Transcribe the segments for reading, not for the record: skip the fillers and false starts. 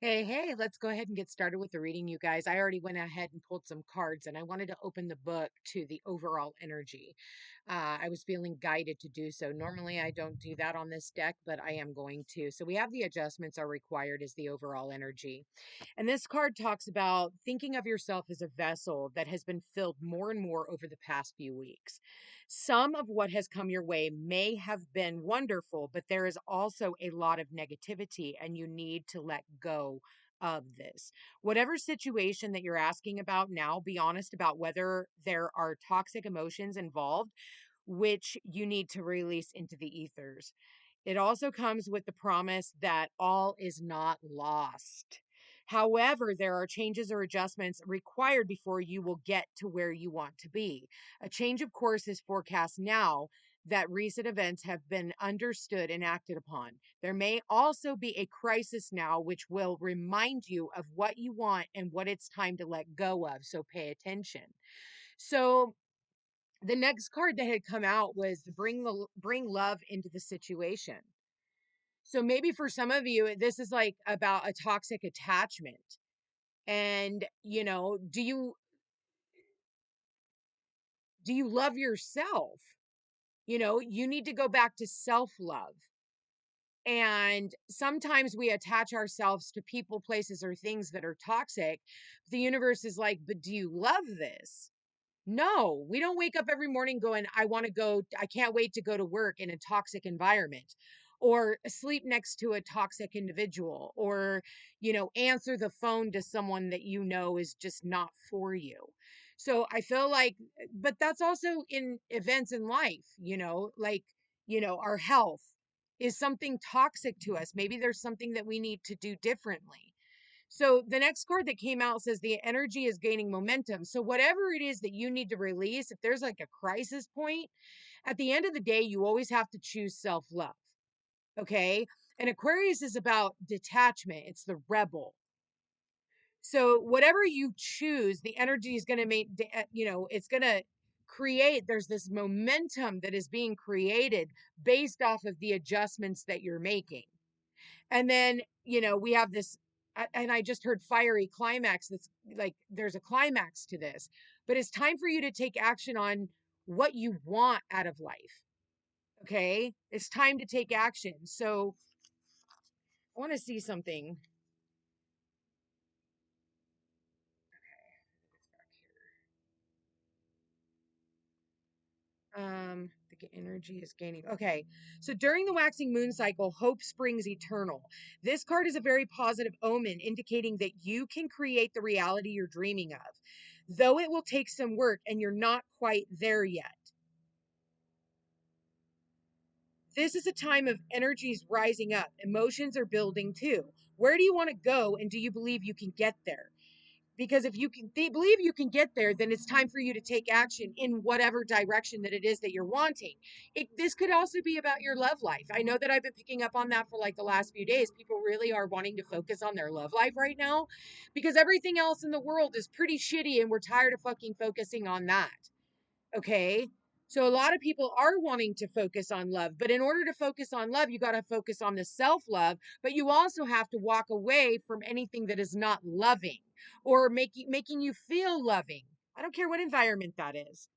Hey, let's go ahead and get started with the reading, you guys. I already went ahead and pulled some cards and I wanted to open the book to the overall energy. I was feeling guided to do so. Normally, I don't do that on this deck, but I am going to. So we have the adjustments are required as the overall energy. And this card talks about thinking of yourself as a vessel that has been filled more and more over the past few weeks. Some of what has come your way may have been wonderful, but there is also a lot of negativity, and you need to let go of this. Whatever situation that you're asking about now, be honest about whether there are toxic emotions involved, which you need to release into the ethers. It also comes with the promise that all is not lost. However, there are changes or adjustments required before you will get to where you want to be. A change of course is forecast now that recent events have been understood and acted upon. There may also be a crisis now, which will remind you of what you want and what it's time to let go of. So pay attention. So the next card that had come out was bring love into the situation. So maybe for some of you, this is like about a toxic attachment. And, do you love yourself? You need to go back to self-love. And sometimes we attach ourselves to people, places, or things that are toxic. The universe is like, but do you love this? No, we don't wake up every morning going, I can't wait to go to work in a toxic environment or sleep next to a toxic individual or, answer the phone to someone that is just not for you. So I feel like, but that's also in events in life, like, our health is something toxic to us. Maybe there's something that we need to do differently. So the next card that came out says the energy is gaining momentum. So whatever it is that you need to release, if there's like a crisis point, at the end of the day, you always have to choose self-love. Okay? And Aquarius is about detachment. It's the rebel. So whatever you choose, the energy is going to make, it's going to create, there's this momentum that is being created based off of the adjustments that you're making. And then, we have this, and I just heard fiery climax. That's like, there's a climax to this, but it's time for you to take action on what you want out of life. Okay. It's time to take action. So I want to see something. The energy is gaining. Okay. So during the waxing moon cycle, hope springs eternal. This card is a very positive omen, indicating that you can create the reality you're dreaming of, though it will take some work and you're not quite there yet. This is a time of energies rising up. Emotions are building too. Where do you want to go, and do you believe you can get there? Because if you can believe you can get there, then it's time for you to take action in whatever direction that it is that you're wanting. This could also be about your love life. I know that I've been picking up on that for like the last few days. People really are wanting to focus on their love life right now because everything else in the world is pretty shitty and we're tired of fucking focusing on that. Okay. So a lot of people are wanting to focus on love, but in order to focus on love, you got to focus on the self-love, but you also have to walk away from anything that is not loving or making you feel loving. I don't care what environment that is.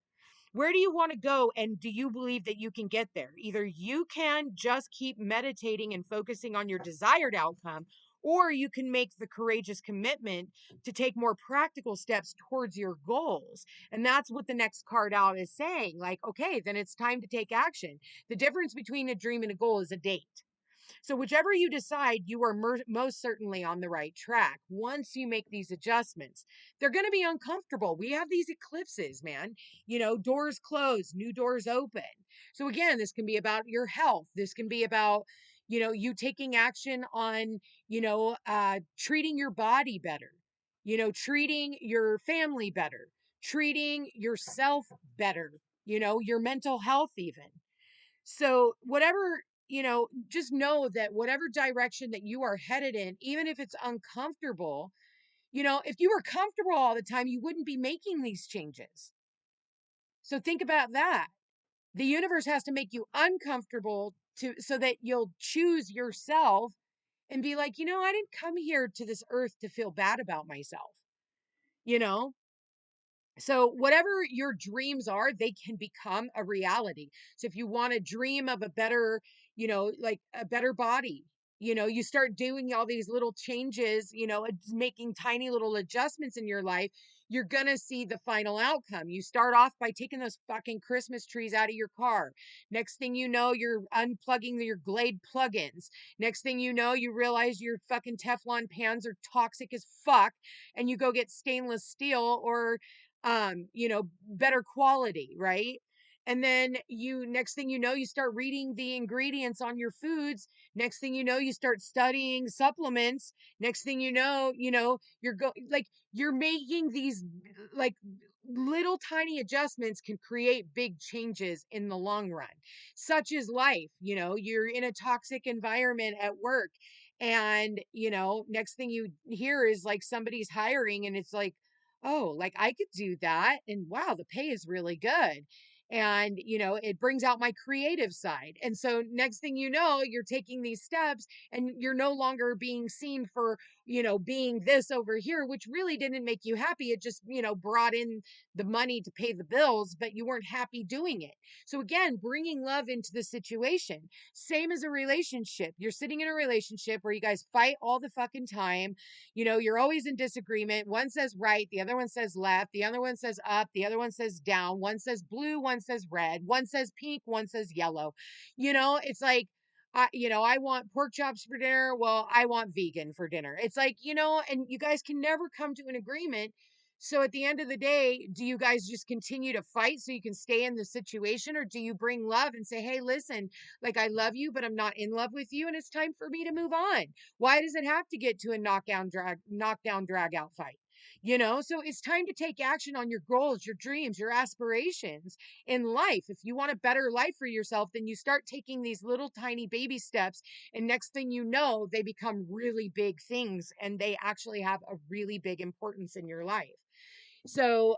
Where do you want to go, and do you believe that you can get there? Either you can just keep meditating and focusing on your desired outcome, or you can make the courageous commitment to take more practical steps towards your goals. And that's what the next card out is saying. Like, okay, then it's time to take action. The difference between a dream and a goal is a date. So, whichever you decide, you are most certainly on the right track. Once you make these adjustments, they're going to be uncomfortable. We have these eclipses, man. Doors close, new doors open. So, again, this can be about your health. This can be about, you taking action on, treating your body better, treating your family better, treating yourself better, your mental health, even. So, whatever, just know that whatever direction that you are headed in, even if it's uncomfortable, if you were comfortable all the time, you wouldn't be making these changes. So, think about that. The universe has to make you uncomfortable so that you'll choose yourself and be like, I didn't come here to this earth to feel bad about myself, you know? So whatever your dreams are, they can become a reality. So if you want to dream of a better, like a better body, you start doing all these little changes, making tiny little adjustments in your life, you're going to see the final outcome. You start off by taking those fucking Christmas trees out of your car. Next thing you know, you're unplugging your Glade plugins. Next thing you know, you realize your fucking Teflon pans are toxic as fuck, and you go get stainless steel or better quality, right? And then next thing you know, you start reading the ingredients on your foods. Next thing you know, you start studying supplements. Next thing you're making these like little tiny adjustments can create big changes in the long run. Such is life. You're in a toxic environment at work, and next thing you hear is like somebody's hiring, and it's like, oh, like I could do that. And wow, the pay is really good. And, it brings out my creative side. And so next thing you know, you're taking these steps and you're no longer being seen for, being this over here, which really didn't make you happy. It just, brought in the money to pay the bills, but you weren't happy doing it. So again, bringing love into the situation. Same as a relationship. You're sitting in a relationship where you guys fight all the fucking time. You're always in disagreement. One says right, the other one says left, the other one says up, the other one says down, one says blue, one says red, one says pink, one says yellow. It's like, I want pork chops for dinner. Well, I want vegan for dinner. It's like, and you guys can never come to an agreement. So at the end of the day, do you guys just continue to fight so you can stay in the situation? Or do you bring love and say, hey, listen, like I love you, but I'm not in love with you, and it's time for me to move on? Why does it have to get to a knockdown, drag out fight? So it's time to take action on your goals, your dreams, your aspirations in life. If you want a better life for yourself, then you start taking these little tiny baby steps. And next thing you know, they become really big things and they actually have a really big importance in your life. So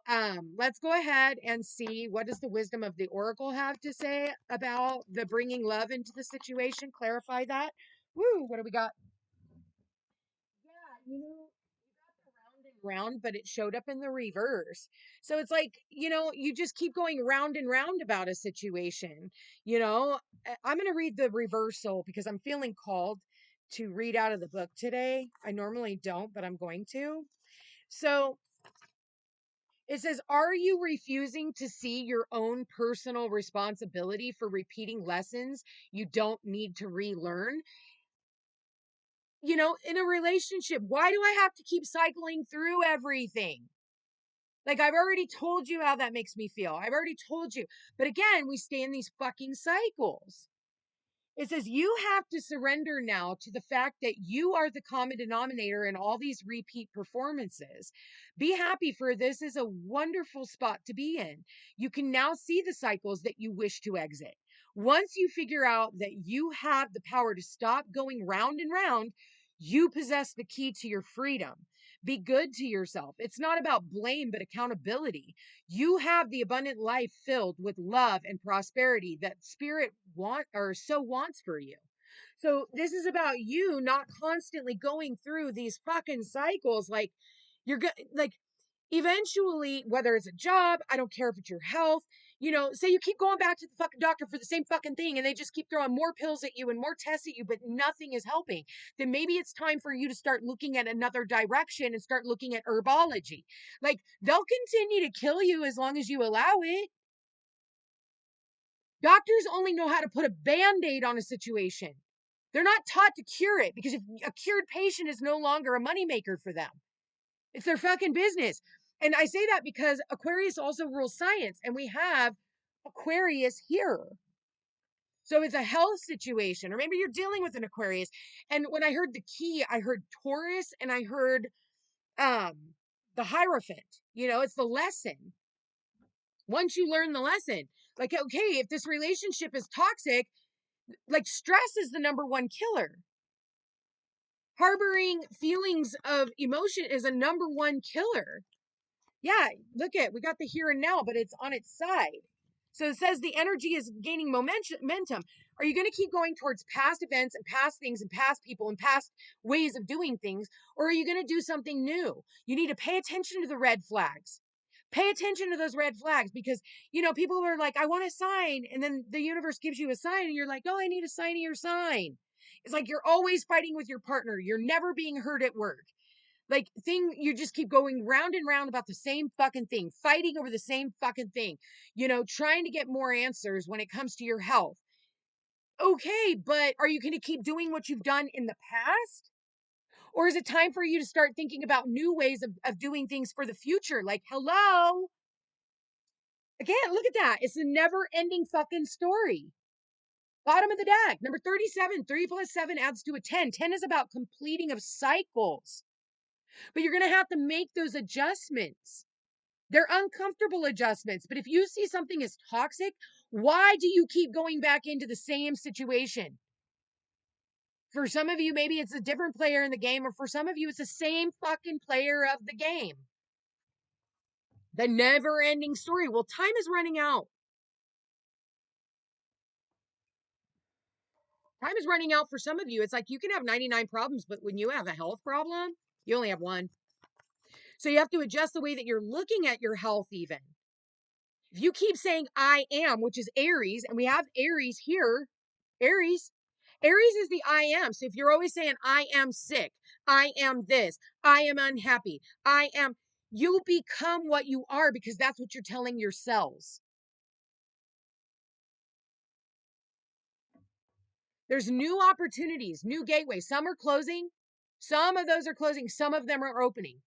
let's go ahead and see, what does the wisdom of the oracle have to say about the bringing love into the situation. Clarify that. Woo, what do we got? Yeah, you got the round and round, but it showed up in the reverse. So it's like, you just keep going round and round about a situation. I'm going to read the reversal because I'm feeling called to read out of the book today. I normally don't, but I'm going to. So it says, are you refusing to see your own personal responsibility for repeating lessons you don't need to relearn? In a relationship, why do I have to keep cycling through everything? Like, I've already told you how that makes me feel. I've already told you. But again, we stay in these fucking cycles. It says you have to surrender now to the fact that you are the common denominator in all these repeat performances. Be happy, for this is a wonderful spot to be in. You can now see the cycles that you wish to exit. Once you figure out that you have the power to stop going round and round, you possess the key to your freedom. Be good to yourself. It's not about blame, but accountability. You have the abundant life filled with love and prosperity that spirit wants for you. So this is about you not constantly going through these fucking cycles. Like, you're good. Like, eventually, whether it's a job, I don't care if it's your health, say you keep going back to the fucking doctor for the same fucking thing and they just keep throwing more pills at you and more tests at you, but nothing is helping, then maybe it's time for you to start looking at another direction and start looking at herbology. Like, they'll continue to kill you as long as you allow it. Doctors only know how to put a band-aid on a situation. They're not taught to cure it, because if a cured patient is no longer a moneymaker for them. It's their fucking business. And I say that because Aquarius also rules science, and we have Aquarius here. So it's a health situation, or maybe you're dealing with an Aquarius. And when I heard the key, I heard Taurus and I heard the Hierophant. It's the lesson. Once you learn the lesson, like, okay, if this relationship is toxic, like, stress is the number one killer. Harboring feelings of emotion is a number one killer. Yeah, look at, we got the here and now, but it's on its side. So it says the energy is gaining momentum. Are you going to keep going towards past events and past things and past people and past ways of doing things? Or are you going to do something new? You need to pay attention to the red flags. Pay attention to those red flags because, people are like, I want a sign. And then the universe gives you a sign and you're like, oh, I need a sign of your sign. It's like you're always fighting with your partner. You're never being heard at work. You just keep going round and round about the same fucking thing, fighting over the same fucking thing, trying to get more answers when it comes to your health. Okay, but are you going to keep doing what you've done in the past? Or is it time for you to start thinking about new ways of doing things for the future? Like, hello? Again, look at that. It's a never ending fucking story. Bottom of the deck, number 37, 3 plus 7 adds to a 10. 10 is about completing of cycles. But you're going to have to make those adjustments. They're uncomfortable adjustments. But if you see something as toxic, why do you keep going back into the same situation? For some of you, maybe it's a different player in the game, or for some of you, it's the same fucking player of the game. The never ending story. Well, time is running out. Time is running out for some of you. It's like you can have 99 problems, but when you have a health problem, you only have one. So you have to adjust the way that you're looking at your health, even. If you keep saying I am, which is Aries, and we have Aries here, Aries is the I am. So if you're always saying I am sick, I am this, I am unhappy, you become what you are because that's what you're telling your cells. There's new opportunities, new gateways. Some are closing. Some of those are closing. Some of them are opening.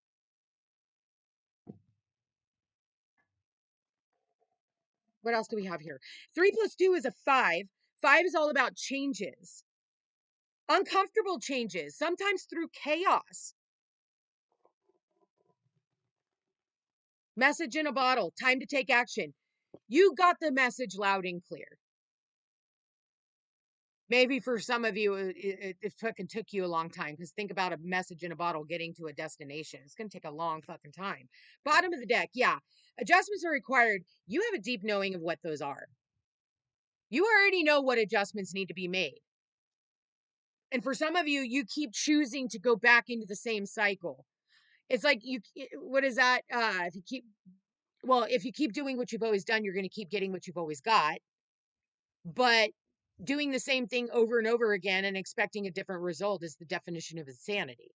What else do we have here? 3 plus 2 is a 5. 5 is all about changes. Uncomfortable changes, sometimes through chaos. Message in a bottle. Time to take action. You got the message loud and clear. Maybe for some of you, it fucking took you a long time because think about a message in a bottle getting to a destination. It's going to take a long fucking time. Bottom of the deck. Yeah. Adjustments are required. You have a deep knowing of what those are. You already know what adjustments need to be made. And for some of you, you keep choosing to go back into the same cycle. It's like what is that? If you keep doing what you've always done, you're going to keep getting what you've always got. But doing the same thing over and over again and expecting a different result is the definition of insanity.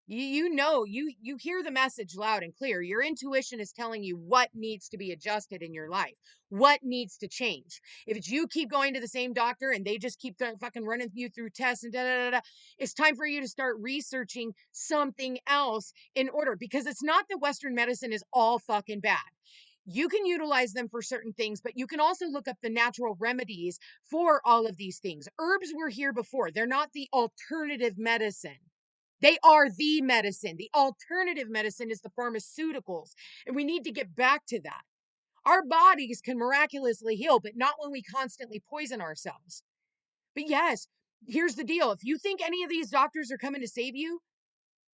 You hear the message loud and clear. Your intuition is telling you what needs to be adjusted in your life, what needs to change. If it's you keep going to the same doctor and they just keep fucking running you through tests and it's time for you to start researching something else in order, because it's not that Western medicine is all fucking bad. You can utilize them for certain things, but you can also look up the natural remedies for all of these things. Herbs were here before. They're not the alternative medicine. They are the medicine. The alternative medicine is the pharmaceuticals. And we need to get back to that. Our bodies can miraculously heal, but not when we constantly poison ourselves. But yes, here's the deal. If you think any of these doctors are coming to save you,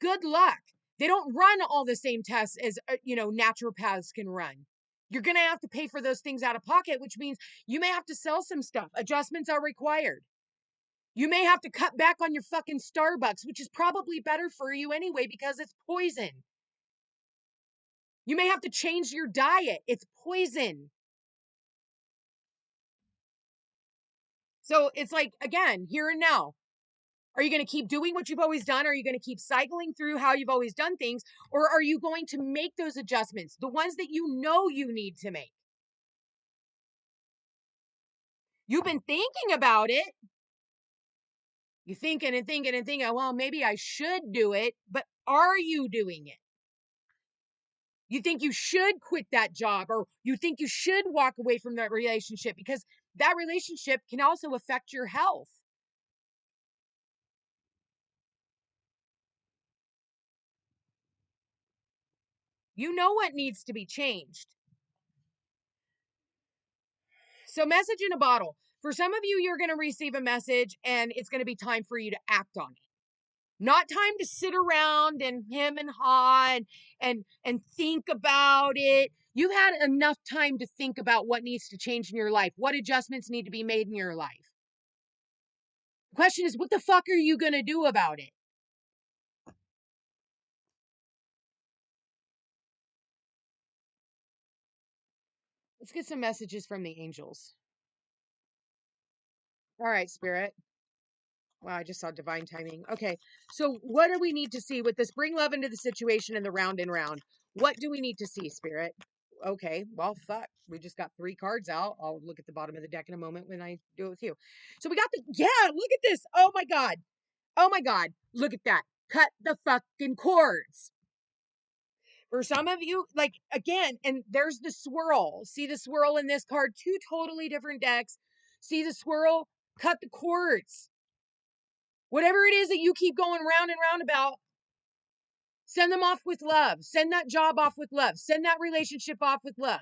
good luck. They don't run all the same tests as, naturopaths can run. You're going to have to pay for those things out of pocket, which means you may have to sell some stuff. Adjustments are required. You may have to cut back on your fucking Starbucks, which is probably better for you anyway because it's poison. You may have to change your diet. It's poison. So it's like, again, here and now. Are you going to keep doing what you've always done? Are you going to keep cycling through how you've always done things? Or are you going to make those adjustments, the ones that you know you need to make? You've been thinking about it. You're thinking and thinking and thinking, well, maybe I should do it, but are you doing it? You think you should quit that job, or you think you should walk away from that relationship because that relationship can also affect your health. You know what needs to be changed. So, message in a bottle. For some of you, you're going to receive a message and it's going to be time for you to act on it. Not time to sit around and hem and haw and think about it. You've had enough time to think about what needs to change in your life, what adjustments need to be made in your life. The question is, what the fuck are you going to do about it? Let's get some messages from the angels. All right, Spirit. Wow, I just saw divine timing. Okay, so what do we need to see with this? Bring love into the situation and the round and round. What do we need to see, Spirit? Okay, well, fuck. We just got 3 cards out. I'll look at the bottom of the deck in a moment when I do it with you. So we got yeah, look at this. Oh my God. Oh my God. Look at that. Cut the fucking cords. For some of you, like, again, and there's the swirl. See the swirl in this card? 2 totally different decks. See the swirl? Cut the cords. Whatever it is that you keep going round and round about, send them off with love. Send that job off with love. Send that relationship off with love.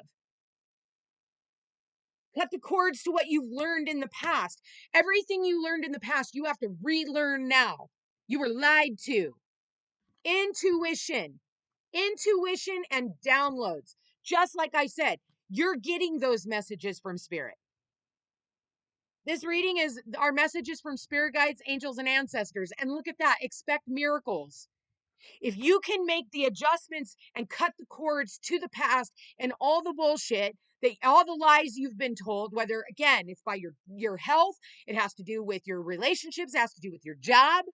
Cut the cords to what you've learned in the past. Everything you learned in the past, you have to relearn now. You were lied to. Intuition. Intuition and downloads. Just like I said, you're getting those messages from Spirit. This reading is our messages from spirit guides, angels, and ancestors. And look at that. Expect miracles. If you can make the adjustments and cut the cords to the past and all the bullshit, all the lies you've been told, whether again, it's by your health, it has to do with your relationships, it has to do with your job.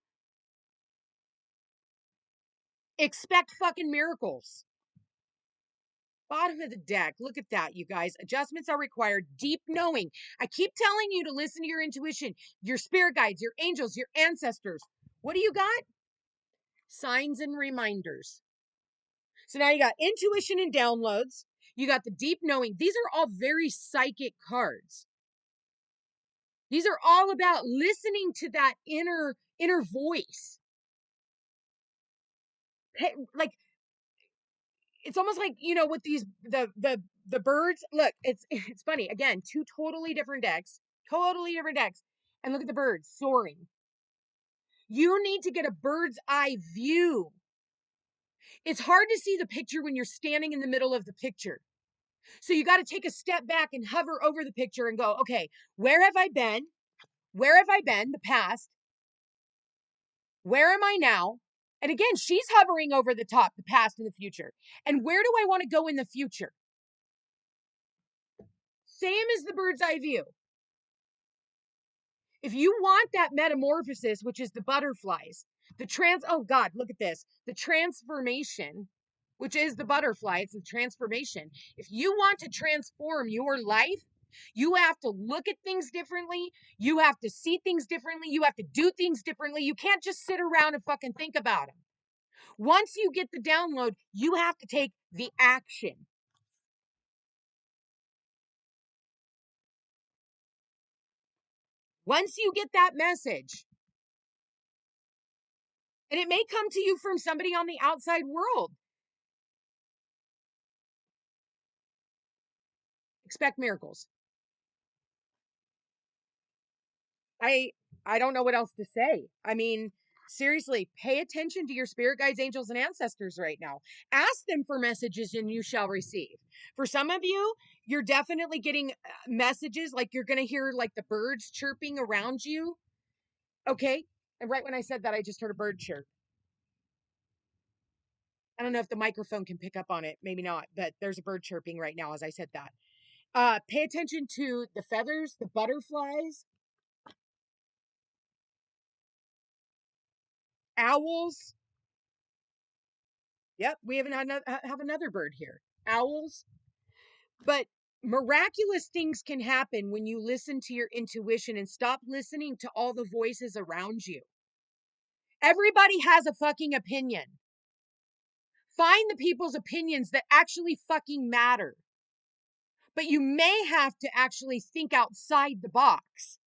Expect fucking miracles. Bottom of the deck. Look at that, you guys. Adjustments are required. Deep knowing. I keep telling you to listen to your intuition, your spirit guides, your angels, your ancestors. What do you got? Signs and reminders. So now you got intuition and downloads. You got the deep knowing. These are all very psychic cards. These are all about listening to that inner voice. Like, it's almost like, you know, with these the birds. Look, it's funny. Again, 2 totally different decks. Totally different decks. And look at the birds soaring. You need to get a bird's eye view. It's hard to see the picture when you're standing in the middle of the picture. So you got to take a step back and hover over the picture and go, okay, where have I been? Where have I been? The past. Where am I now? And again, she's hovering over the top, the past and the future. And where do I want to go in the future? Same as the bird's eye view. If you want that metamorphosis, which is the butterflies, oh God, look at this. The transformation, which is the butterfly, it's the transformation. If you want to transform your life, you have to look at things differently. You have to see things differently. You have to do things differently. You can't just sit around and fucking think about them. Once you get the download, you have to take the action. Once you get that message, and it may come to you from somebody on the outside world, expect miracles. I don't know what else to say. I mean, seriously, pay attention to your spirit guides, angels, and ancestors right now. Ask them for messages and you shall receive. For some of you, you're definitely getting messages, like you're going to hear like the birds chirping around you. Okay? And right when I said that, I just heard a bird chirp. I don't know if the microphone can pick up on it. Maybe not, but there's a bird chirping right now as I said that. Pay attention to the feathers, the butterflies, owls. Yep, we have another bird here. Owls. But miraculous things can happen when you listen to your intuition and stop listening to all the voices around you. Everybody has a fucking opinion. Find the people's opinions that actually fucking matter. But you may have to actually think outside the box,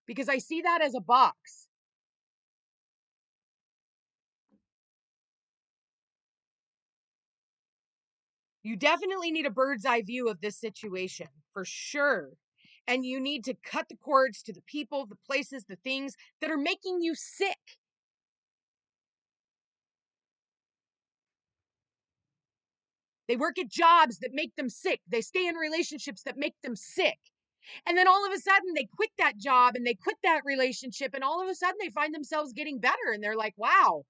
because I see that as a box. You definitely need a bird's eye view of this situation, for sure. And you need to cut the cords to the people, the places, the things that are making you sick. They work at jobs that make them sick. They stay in relationships that make them sick. And then all of a sudden they quit that job and they quit that relationship. And all of a sudden they find themselves getting better. And they're like, wow,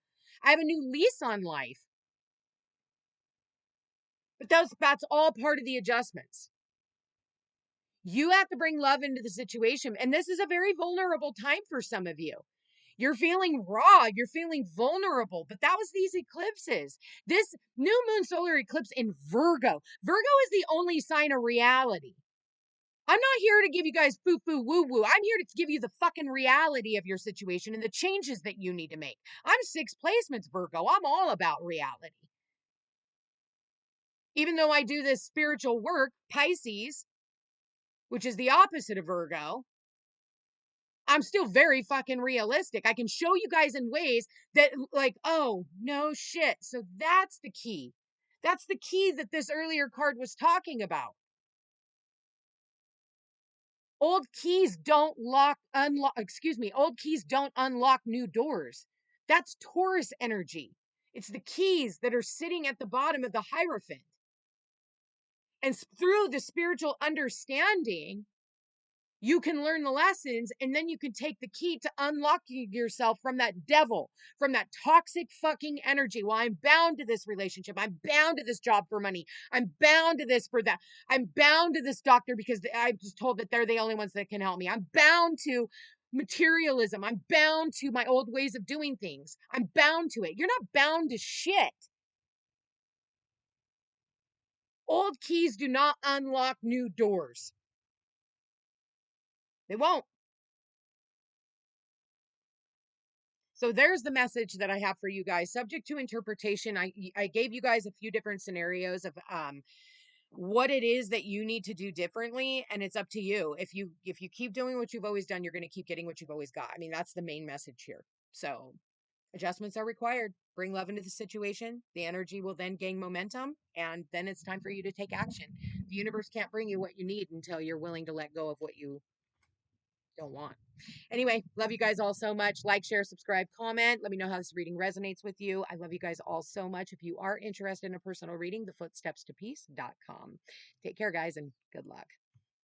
I have a new lease on life. But that's all part of the adjustments. You have to bring love into the situation. And this is a very vulnerable time for some of you. You're feeling raw, you're feeling vulnerable, but that was these eclipses. This new moon solar eclipse in Virgo. Virgo is the only sign of reality. I'm not here to give you guys foo foo woo woo. I'm here to give you the fucking reality of your situation and the changes that you need to make. I'm 6 placements, Virgo. I'm all about reality. Even though I do this spiritual work, Pisces, which is the opposite of Virgo, I'm still very fucking realistic. I can show you guys in ways that, like, oh, no shit. So that's the key. That's the key that this earlier card was talking about. Old keys don't old keys don't unlock new doors. That's Taurus energy. It's the keys that are sitting at the bottom of the Hierophant. And through the spiritual understanding, you can learn the lessons, and then you can take the key to unlocking yourself from that devil, from that toxic fucking energy. Well, I'm bound to this relationship. I'm bound to this job for money. I'm bound to this for that. I'm bound to this doctor because I was told that they're the only ones that can help me. I'm bound to materialism. I'm bound to my old ways of doing things. I'm bound to it. You're not bound to shit. Old keys do not unlock new doors. They won't. So there's the message that I have for you guys. Subject to interpretation. I gave you guys a few different scenarios of what it is that you need to do differently, and it's up to you. If you keep doing what you've always done, you're going to keep getting what you've always got. I mean, that's the main message here. So adjustments are required. Bring love into the situation. The energy will then gain momentum, and then it's time for you to take action. The universe can't bring you what you need until you're willing to let go of what you don't want. Anyway, love you guys all so much. Like, share, subscribe, comment. Let me know how this reading resonates with you. I love you guys all so much. If you are interested in a personal reading, thefootstepstopeace.com. Take care, guys, and good luck.